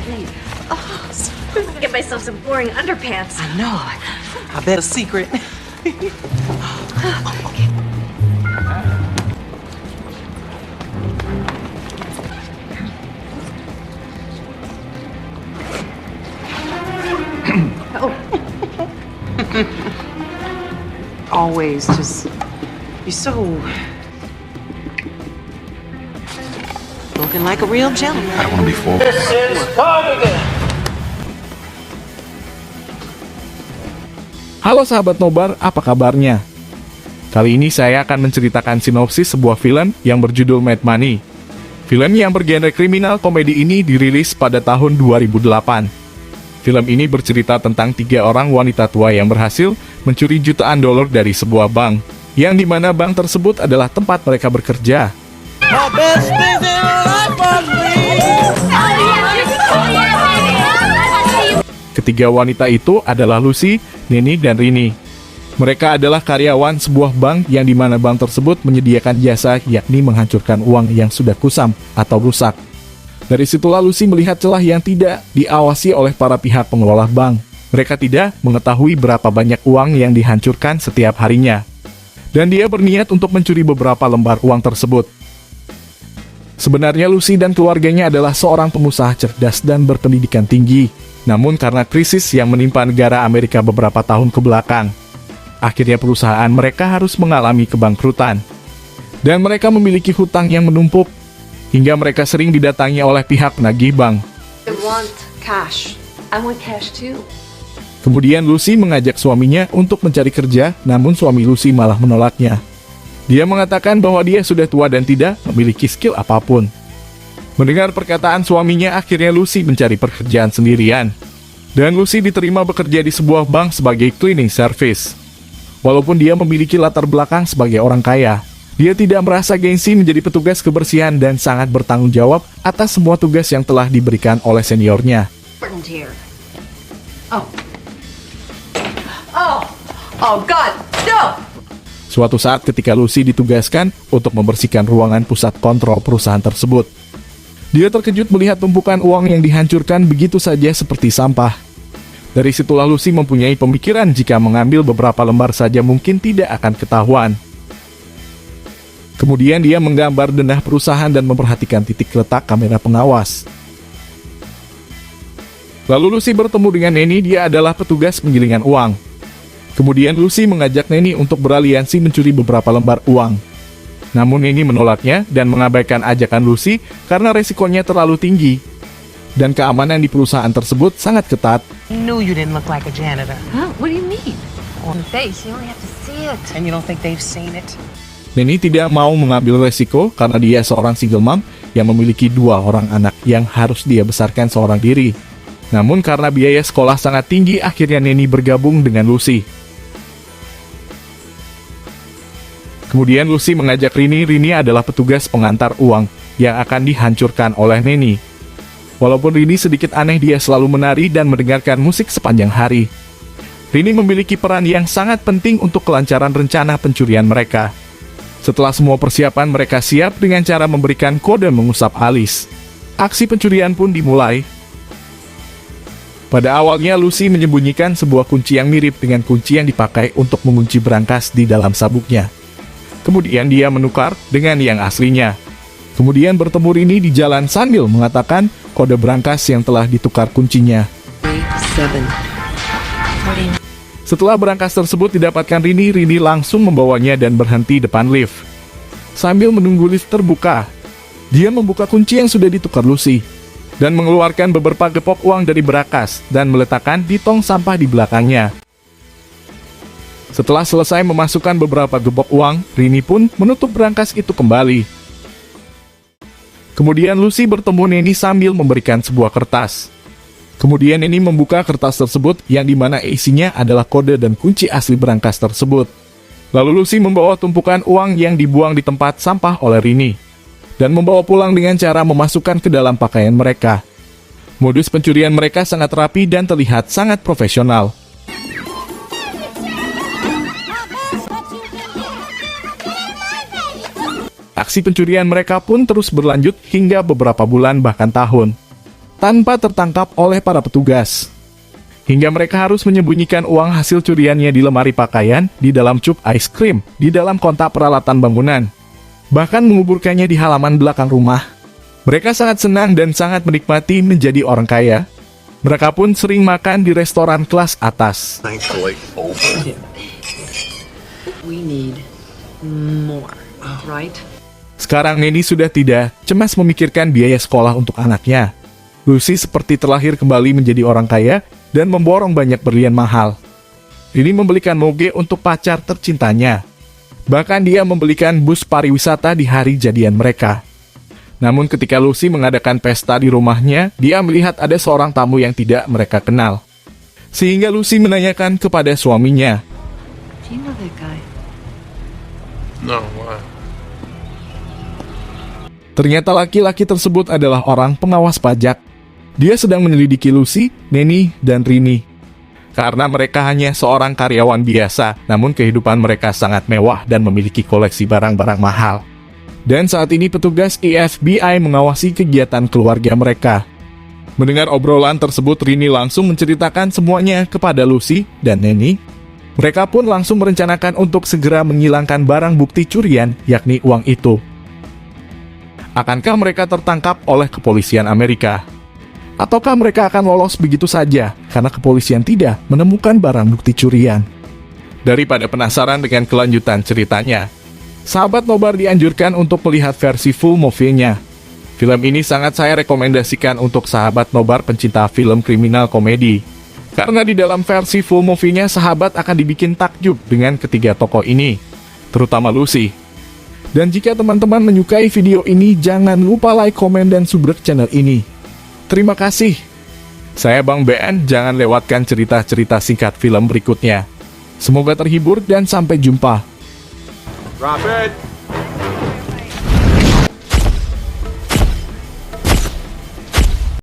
I'm gonna get myself some boring underpants. I know. I bet a secret. Always just, you're so looking like a real gentleman. I don't want to be fooled. Halo sahabat nobar, apa kabarnya? Kali ini saya akan menceritakan sinopsis sebuah film yang berjudul Mad Money. Film yang bergenre kriminal komedi ini dirilis pada tahun 2008. Film ini bercerita tentang 3 orang wanita tua yang berhasil mencuri jutaan dolar dari sebuah bank, yang dimana bank tersebut adalah tempat mereka bekerja. Ketiga wanita itu adalah Lucy, Neni, dan Rini. Mereka adalah karyawan sebuah bank yang dimana bank tersebut menyediakan jasa yakni menghancurkan uang yang sudah kusam atau rusak. Dari situlah Lucy melihat celah yang tidak diawasi oleh para pihak pengelola bank. Mereka tidak mengetahui berapa banyak uang yang dihancurkan setiap harinya. Dan dia berniat untuk mencuri beberapa lembar uang tersebut. Sebenarnya Lucy dan keluarganya adalah seorang pengusaha cerdas dan berpendidikan tinggi. Namun karena krisis yang menimpa negara Amerika beberapa tahun kebelakang, akhirnya perusahaan mereka harus mengalami kebangkrutan. Dan mereka memiliki hutang yang menumpuk, hingga mereka sering didatangi oleh pihak penagih bank. I want cash. I want cash too. Kemudian Lucy mengajak suaminya untuk mencari kerja, namun suami Lucy malah menolaknya. Dia mengatakan bahwa dia sudah tua dan tidak memiliki skill apapun. Mendengar perkataan suaminya, akhirnya Lucy mencari pekerjaan sendirian. Dan Lucy diterima bekerja di sebuah bank sebagai cleaning service. Walaupun dia memiliki latar belakang sebagai orang kaya, dia tidak merasa gengsi menjadi petugas kebersihan dan sangat bertanggung jawab atas semua tugas yang telah diberikan oleh seniornya. Oh God, no! Suatu saat ketika Lucy ditugaskan untuk membersihkan ruangan pusat kontrol perusahaan tersebut, dia terkejut melihat tumpukan uang yang dihancurkan begitu saja seperti sampah. Dari situlah Lucy mempunyai pemikiran jika mengambil beberapa lembar saja mungkin tidak akan ketahuan. Kemudian dia menggambar denah perusahaan dan memperhatikan titik letak kamera pengawas. Lalu Lucy bertemu dengan Neni, dia adalah petugas penggilingan uang. Kemudian Lucy mengajak Neni untuk beraliansi mencuri beberapa lembar uang. Namun Neni menolaknya dan mengabaikan ajakan Lucy karena resikonya terlalu tinggi. Dan keamanan di perusahaan tersebut sangat ketat. I knew you didn't look like a janitor. Huh? What do you mean? On the face, you only have to see it. And you don't think they've seen it? Neni tidak mau mengambil resiko karena dia seorang single mom yang memiliki 2 orang anak yang harus dia besarkan seorang diri. Namun karena biaya sekolah sangat tinggi, akhirnya Neni bergabung dengan Lucy. Kemudian Lucy mengajak Rini. Rini adalah petugas pengantar uang yang akan dihancurkan oleh Neni. Walaupun Rini sedikit aneh, dia selalu menari dan mendengarkan musik sepanjang hari. Rini memiliki peran yang sangat penting untuk kelancaran rencana pencurian mereka. Setelah semua persiapan, mereka siap dengan cara memberikan kode mengusap alis. Aksi pencurian pun dimulai. Pada awalnya Lucy menyembunyikan sebuah kunci yang mirip dengan kunci yang dipakai untuk mengunci brankas di dalam sabuknya. Kemudian dia menukar dengan yang aslinya. Kemudian bertemu Rini di jalan sambil mengatakan kode brankas yang telah ditukar kuncinya. 7. Setelah brankas tersebut didapatkan Rini, Rini langsung membawanya dan berhenti depan lift. Sambil menunggu lift terbuka, dia membuka kunci yang sudah ditukar Lucy dan mengeluarkan beberapa gepok uang dari brankas dan meletakkan di tong sampah di belakangnya. Setelah selesai memasukkan beberapa gepok uang, Rini pun menutup brankas itu kembali. Kemudian Lucy bertemu Neni sambil memberikan sebuah kertas. Kemudian Neni membuka kertas tersebut yang dimana isinya adalah kode dan kunci asli brankas tersebut. Lalu Lucy membawa tumpukan uang yang dibuang di tempat sampah oleh Rini dan membawa pulang dengan cara memasukkan ke dalam pakaian mereka. Modus pencurian mereka sangat rapi dan terlihat sangat profesional. Aksi pencurian mereka pun terus berlanjut hingga beberapa bulan bahkan tahun. tanpa tertangkap oleh para petugas. Hingga mereka harus menyembunyikan uang hasil curiannya di lemari pakaian, di dalam cup ice cream, di dalam kontak peralatan bangunan. Bahkan menguburkannya di halaman belakang rumah. Mereka sangat senang dan sangat menikmati menjadi orang kaya. Mereka pun sering makan di restoran kelas atas. Thankfully over. We need more, right? Sekarang Neni sudah tidak cemas memikirkan biaya sekolah untuk anaknya. Lucy seperti terlahir kembali menjadi orang kaya dan memborong banyak berlian mahal. Rini membelikan moge untuk pacar tercintanya. Bahkan dia membelikan bus pariwisata di hari jadian mereka. Namun ketika Lucy mengadakan pesta di rumahnya, dia melihat ada seorang tamu yang tidak mereka kenal. Sehingga Lucy menanyakan kepada suaminya. Do you know that guy? No, why? Ternyata laki-laki tersebut adalah orang pengawas pajak. Dia sedang menyelidiki Lucy, Neni, dan Rini. Karena mereka hanya seorang karyawan biasa, namun kehidupan mereka sangat mewah dan memiliki koleksi barang-barang mahal. Dan saat ini petugas FBI mengawasi kegiatan keluarga mereka. Mendengar obrolan tersebut, Rini langsung menceritakan semuanya kepada Lucy dan Neni. Mereka pun langsung merencanakan untuk segera menghilangkan barang bukti curian, yakni uang itu. Akankah mereka tertangkap oleh kepolisian Amerika? Ataukah mereka akan lolos begitu saja karena kepolisian tidak menemukan barang bukti curian? Daripada penasaran dengan kelanjutan ceritanya, sahabat Nobar dianjurkan untuk melihat versi full movie-nya. Film ini sangat saya rekomendasikan untuk sahabat Nobar pencinta film kriminal komedi. Karena di dalam versi full movie-nya, sahabat akan dibikin takjub dengan ketiga tokoh ini, terutama Lucy. Dan jika teman-teman menyukai video ini, jangan lupa like, komen, dan subscribe channel ini. Terima kasih. Saya Bang BN, jangan lewatkan cerita-cerita singkat film berikutnya. Semoga terhibur dan sampai jumpa. Drop it.